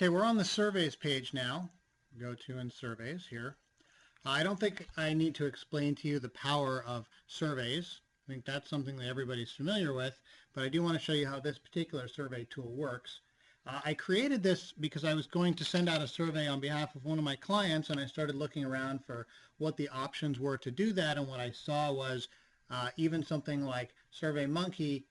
Okay, we're on the surveys page now. Go to in surveys here. I don't think I need to explain to you the power of surveys. I think that's something that everybody's familiar with, but I do want to show you how this particular survey tool works. I created this because I was going to send out a survey on behalf of one of my clients, and I started looking around for what the options were to do that, and what I saw was even something like SurveyMonkey,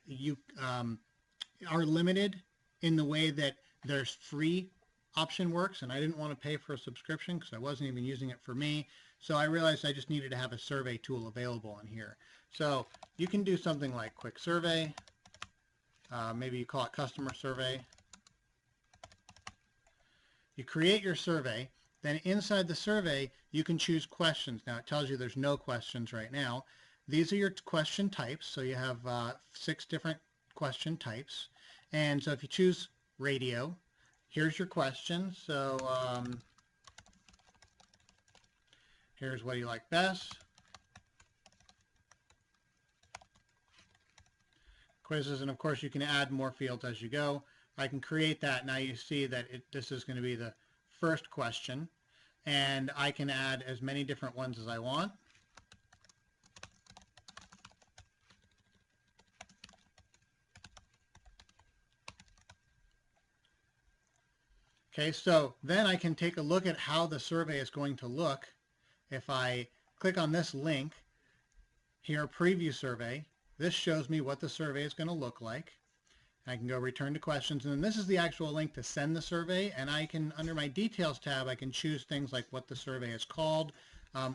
you are limited in the way that there's free option works, and I didn't want to pay for a subscription because I wasn't even using it for me. So I realized I just needed to have a survey tool available in here. So you can do something like quick survey. Maybe you call it customer survey. You create your survey. Then inside the survey, you can choose questions. Now it tells you there's no questions right now. These are your question types. So you have 6 different question types. And so if you choose radio, here's your question. So here's what you like best. Quizzes, and of course you can add more fields as you go. I can create that. Now you see that this is going to be the first question, and I can add as many different ones as I want. Okay, so then I can take a look at how the survey is going to look. If I click on this link here, preview survey, this shows me what the survey is going to look like. I can go return to questions, and then this is the actual link to send the survey, and I can, under my details tab, I can choose things like what the survey is called,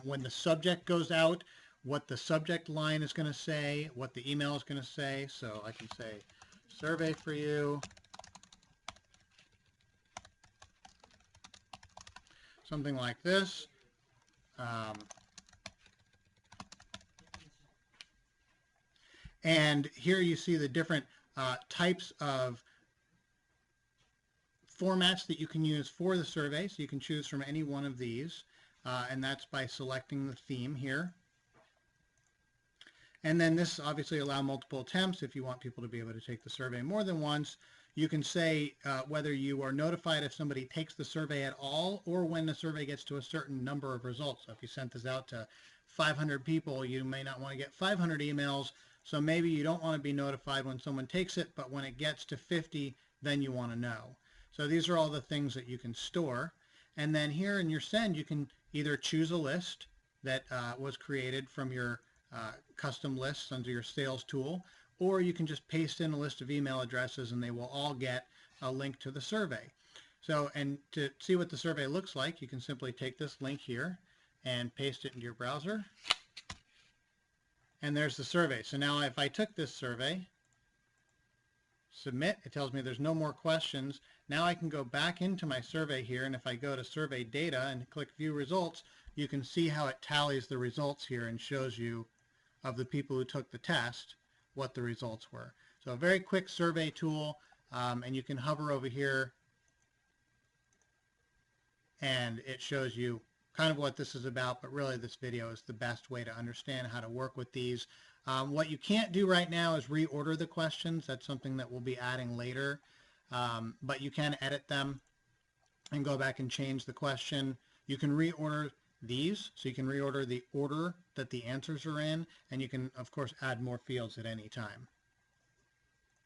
when the subject goes out, what the subject line is going to say, what the email is going to say. So I can say survey for you, something like this. And here you see the different types of formats that you can use for the survey. So you can choose from any one of these, and that's by selecting the theme here. And then this obviously allows multiple attempts. If you want people to be able to take the survey more than once, you can say whether you are notified if somebody takes the survey at all, or when the survey gets to a certain number of results. So if you sent this out to 500 people, you may not want to get 500 emails. So maybe you don't want to be notified when someone takes it, but when it gets to 50, then you want to know. So these are all the things that you can store. And then here in your send, you can either choose a list that was created from your custom lists under your sales tool, or you can just paste in a list of email addresses and they will all get a link to the survey. So, and to see what the survey looks like, you can simply take this link here and paste it into your browser. And there's the survey. So now if I took this survey, submit, it tells me there's no more questions. Now I can go back into my survey here, and if I go to survey data and click view results, you can see how it tallies the results here and shows you of the people who took the test what the results were. So a very quick survey tool, and you can hover over here and it shows you kind of what this is about, but really this video is the best way to understand how to work with these. What you can't do right now is reorder the questions. That's something that we'll be adding later, but you can edit them and go back and change the question. You can reorder these, so you can reorder the order that the answers are in, and you can of course add more fields at any time.